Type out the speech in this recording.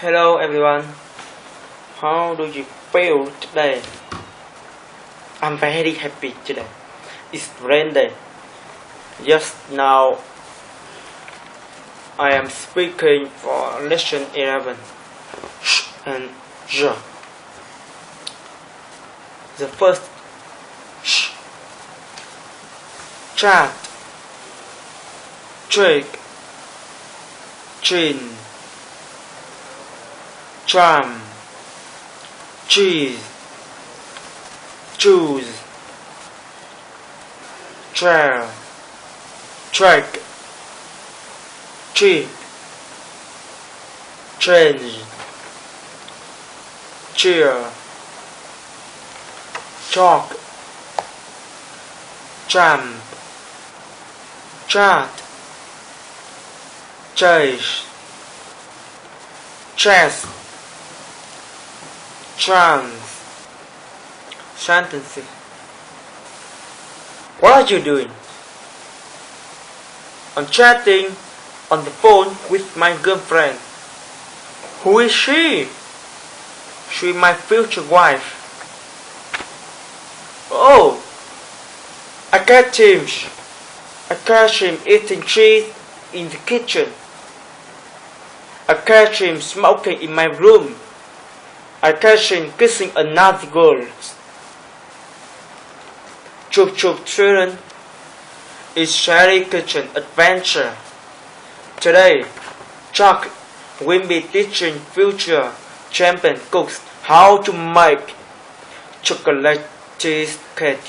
Hello everyone, how do you feel today? I'm very happy today. It's rain day. Just now I am speaking for lesson 11 and J. The first chat, trick, chin, tram, cheese, choose, trail, track, cheat, change, cheer, chalk, jump, chat, chase, chess, trance, sentences. What are you doing? I'm chatting on the phone with my girlfriend. Who is she? She's my future wife. Oh, I catch him eating cheese in the kitchen. I catch him smoking in my room. I catch him kissing another girl. Chuk Chuk Children is Sherry Kitchen Adventure. Today, Chuck will be teaching future champion cooks how to make chocolate cheese cake.